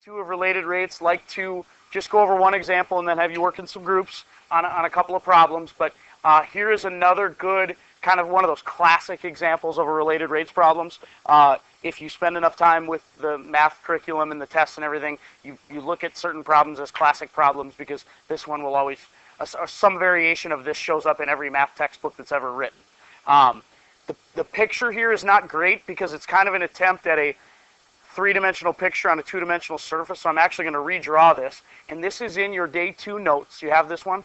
2 of related rates, like to just go over one example and then have you work in some groups on a couple of problems. But here is another good kind of one of those classic examples of a related rates problems. If you spend enough time with the math curriculum and the tests and everything, you look at certain problems as classic problems, because this one will always, some variation of this shows up in every math textbook that's ever written. The picture here is not great because it's kind of an attempt at a 3-dimensional picture on a 2-dimensional surface, so I'm actually going to redraw this. And this is in your day 2 notes. You have this one?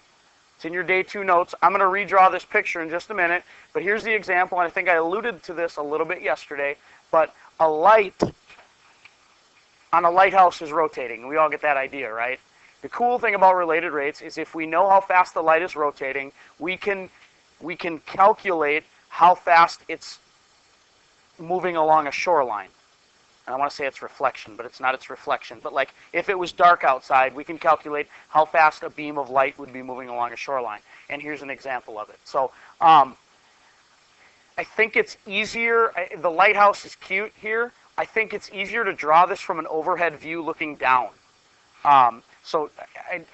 It's in your day 2 notes. I'm going to redraw this picture in just a minute, but here's the example, and I think I alluded to this a little bit yesterday, but a light on a lighthouse is rotating. We all get that idea, right? The cool thing about related rates is if we know how fast the light is rotating, we can calculate how fast it's moving along a shoreline. And I want to say it's reflection, but it's not its reflection. But like if it was dark outside, we can calculate how fast a beam of light would be moving along a shoreline. And here's an example of it. So I think it's easier. The lighthouse is cute here. I think it's easier to draw this from an overhead view looking down. So I'm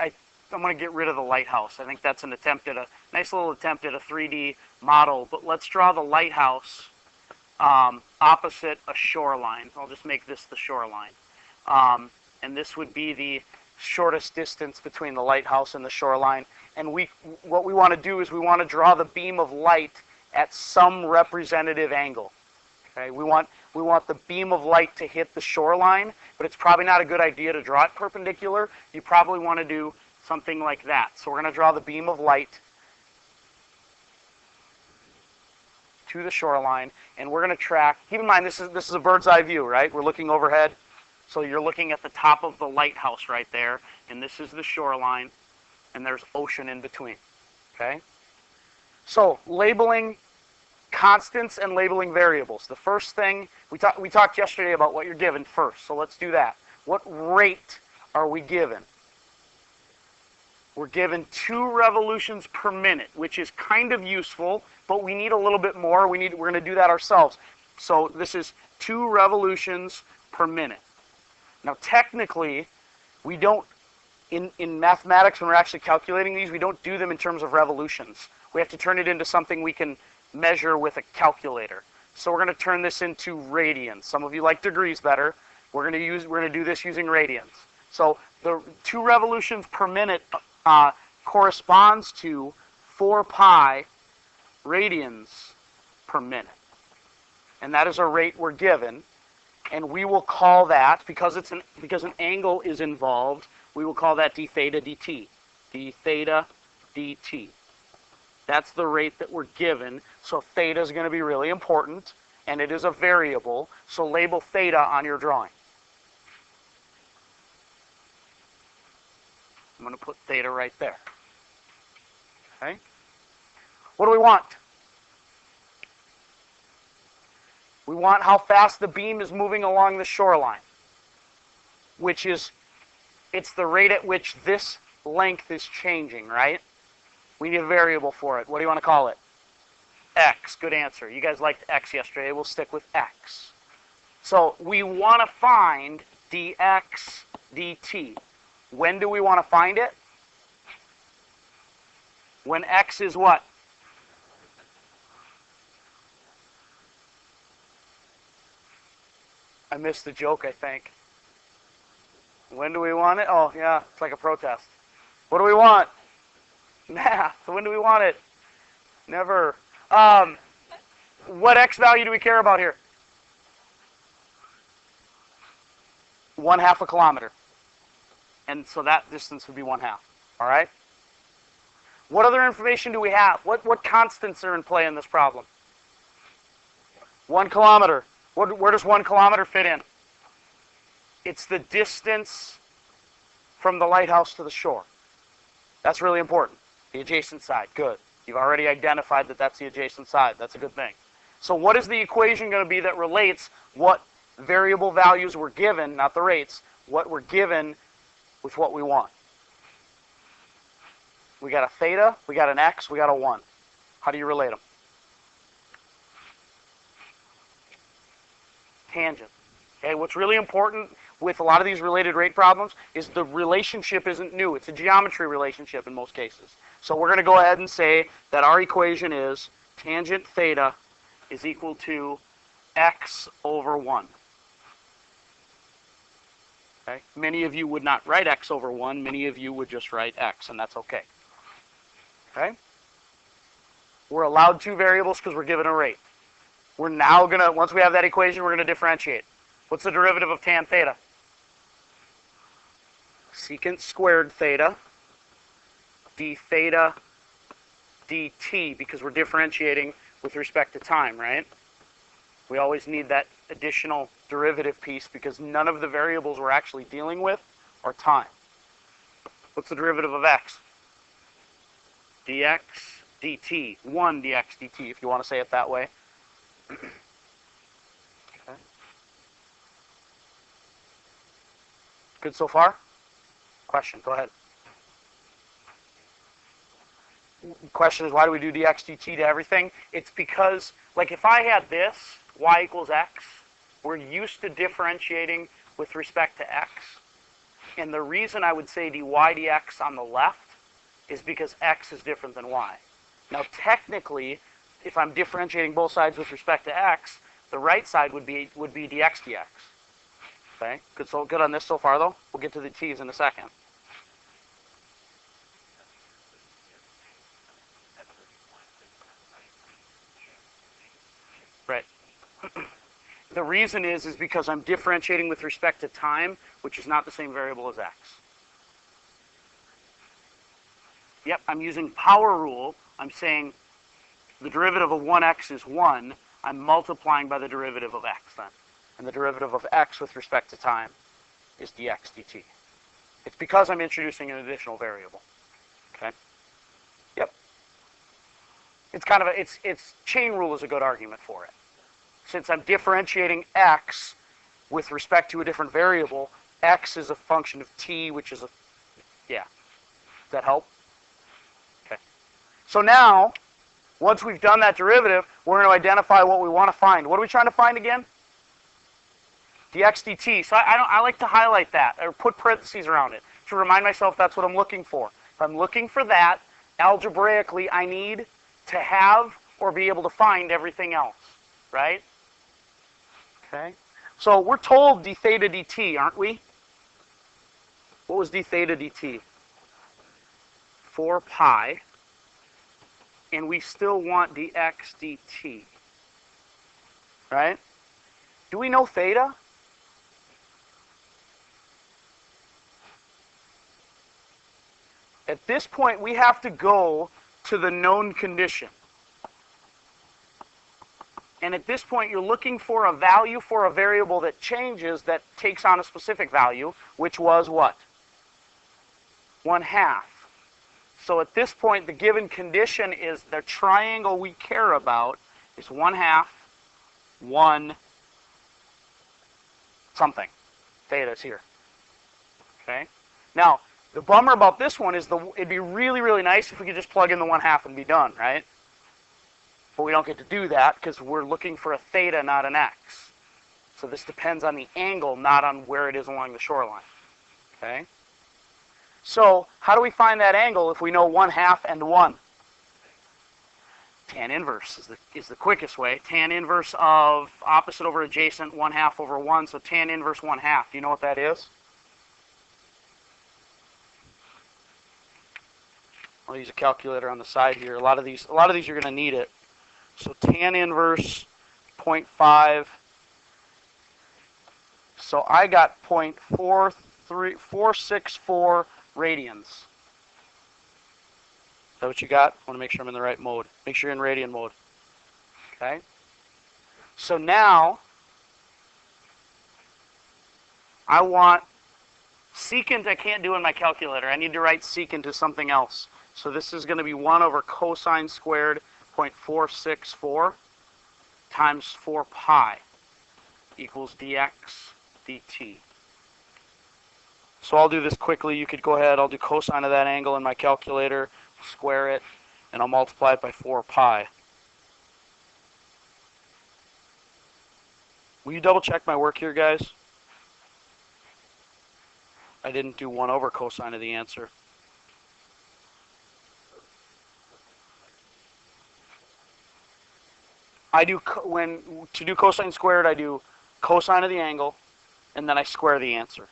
going to get rid of the lighthouse. I think that's an attempt at a nice little attempt at a 3D model. But let's draw the lighthouse opposite a shoreline. I'll just make this the shoreline. And this would be the shortest distance between the lighthouse and the shoreline. And what we want to do is we want to draw the beam of light at some representative angle. Okay? We want the beam of light to hit the shoreline, but it's probably not a good idea to draw it perpendicular. You probably want to do something like that. So we're going to draw the beam of light to the shoreline, and we're going to track. Keep in mind, this is a bird's eye view, right? We're looking overhead, so you're looking at the top of the lighthouse right there, and this is the shoreline, and there's ocean in between. Okay? So labeling constants and labeling variables. The first thing we talked yesterday about what you're given first, so let's do that. What rate are we given? We're given 2 revolutions per minute, which is kind of useful, but we need a little bit more. We're going to do that ourselves. So this is 2 revolutions per minute. Now technically, we don't, in mathematics, when we're actually calculating these, we don't do them in terms of revolutions. We have to turn it into something we can measure with a calculator. So we're going to turn this into radians. Some of you like degrees better. We're going to do this using radians. So the 2 revolutions per minute corresponds to 4 pi radians per minute. And that is a rate we're given. And we will call that, because an angle is involved, we will call that d theta dt. d theta dt. That's the rate that we're given. So theta is going to be really important, and it is a variable. So label theta on your drawing. I'm going to put theta right there. Okay? What do we want? We want how fast the beam is moving along the shoreline, which is, it's the rate at which this length is changing, right? We need a variable for it. What do you want to call it? X. Good answer. You guys liked X yesterday. We'll stick with X. So we want to find dx dt. When do we want to find it? When X is what? I missed the joke, I think. When do we want it? Oh, yeah, it's like a protest. What do we want? Math. When do we want it? Never. What X value do we care about here? 1/2 a kilometer. And so that distance would be 1/2. All right? What other information do we have? What constants are in play in this problem? 1 kilometer. Where does 1 kilometer fit in? It's the distance from the lighthouse to the shore. That's really important. The adjacent side. Good. You've already identified that that's the adjacent side. That's a good thing. So what is the equation going to be that relates what variable values were given, not the rates, what we're given with what we want? We got a theta, we got an x, we got a 1. How do you relate them? Tangent. Okay, what's really important, with a lot of these related rate problems is the relationship isn't new. It's a geometry relationship in most cases. So we're going to go ahead and say that our equation is tangent theta is equal to x over 1. Okay? Many of you would not write x over 1. Many of you would just write x, and that's okay. Okay? We're allowed two variables because we're given a rate. We're now going to, once we have that equation, we're going to differentiate. What's the derivative of tan theta? Secant squared theta d theta dt, because we're differentiating with respect to time, right? We always need that additional derivative piece because none of the variables we're actually dealing with are time. What's the derivative of x? dx dt. 1 dx dt, if you want to say it that way. Okay. Good so far? Question, go ahead. Question is, why do we do dx dt to everything? It's because, like, if I had this, y equals x, we're used to differentiating with respect to x. And the reason I would say dy dx on the left is because x is different than y. Now, technically, if I'm differentiating both sides with respect to x, the right side would be dx dx. Okay, good on this so far, though. We'll get to the t's in a second. Right. The reason is because I'm differentiating with respect to time, which is not the same variable as x. Yep, I'm using power rule. I'm saying the derivative of 1x is 1. I'm multiplying by the derivative of x then. And the derivative of x with respect to time is dx dt. It's because I'm introducing an additional variable. Okay? Yep. It's kind of it's chain rule is a good argument for it. Since I'm differentiating x with respect to a different variable, x is a function of t, which is yeah. Does that help? Okay. So now, once we've done that derivative, we're going to identify what we want to find. What are we trying to find again? dx dt. So I like to highlight that, or put parentheses around it, to remind myself that's what I'm looking for. If I'm looking for that, algebraically, I need to have or be able to find everything else, right? Okay. So we're told d theta dt, aren't we? What was d theta dt? 4 pi. And we still want dx dt. Right? Do we know theta? At this point, we have to go to the known condition. And at this point, you're looking for a value for a variable that changes, that takes on a specific value, which was what? 1/2. So at this point, the given condition is the triangle we care about is 1/2, 1, something. Theta is here. Okay? Now, the bummer about this one is it'd be really, really nice if we could just plug in the 1/2 and be done, right? But we don't get to do that because we're looking for a theta, not an x. So this depends on the angle, not on where it is along the shoreline. Okay? So how do we find that angle if we know 1/2 and 1? Tan inverse is the quickest way. Tan inverse of opposite over adjacent, 1/2 over 1. So tan inverse 1/2. Do you know what that is? I'll use a calculator on the side here. A lot of these you're going to need it. So tan inverse 0.5. So I got 0.464 radians. Is that what you got? I want to make sure I'm in the right mode. Make sure you're in radian mode. Okay? So now, I want secant. I can't do in my calculator. I need to write secant to something else. So this is going to be 1 over cosine squared 0.464 times 4 pi equals dx dt. So I'll do this quickly. You could go ahead. I'll do cosine of that angle in my calculator, square it, and I'll multiply it by 4 pi. Will you double check my work here, guys? I didn't do 1 over cosine of the answer. I do, to do cosine squared, I do cosine of the angle, and then I square the answer.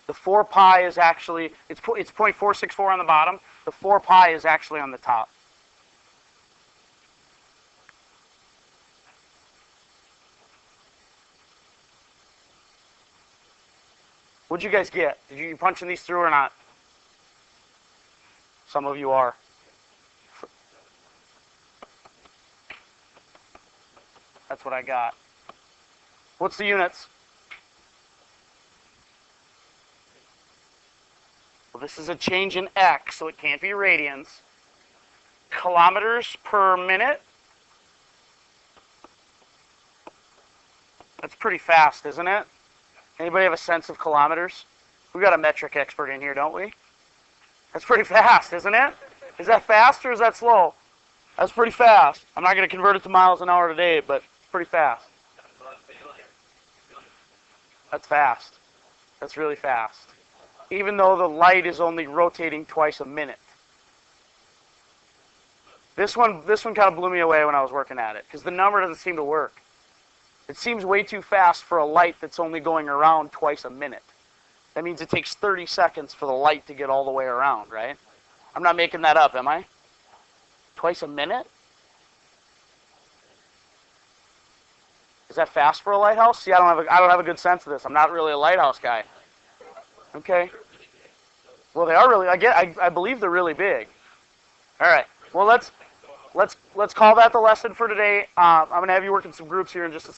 The 4 pi is actually, it's 0.464 on the bottom. The 4 pi is actually on the top. What'd you guys get? Did you punching these through or not? Some of you are. That's what I got. What's the units? Well, this is a change in x, so it can't be radians. Kilometers per minute. That's pretty fast, isn't it? Anybody have a sense of kilometers? We've got a metric expert in here, don't we? That's pretty fast, isn't it? Is that fast or is that slow? That's pretty fast. I'm not going to convert it to miles an hour today, but it's pretty fast. That's fast. That's really fast. Even though the light is only rotating twice a minute. This one kind of blew me away when I was working at it, because the number doesn't seem to work. It seems way too fast for a light that's only going around twice a minute. That means it takes 30 seconds for the light to get all the way around, right? I'm not making that up, am I? Twice a minute? Is that fast for a lighthouse? See, I don't have a good sense of this. I'm not really a lighthouse guy. Okay. Well, they are really. I believe they're really big. All right. Well, let's call that the lesson for today. I'm gonna have you work in some groups here in just a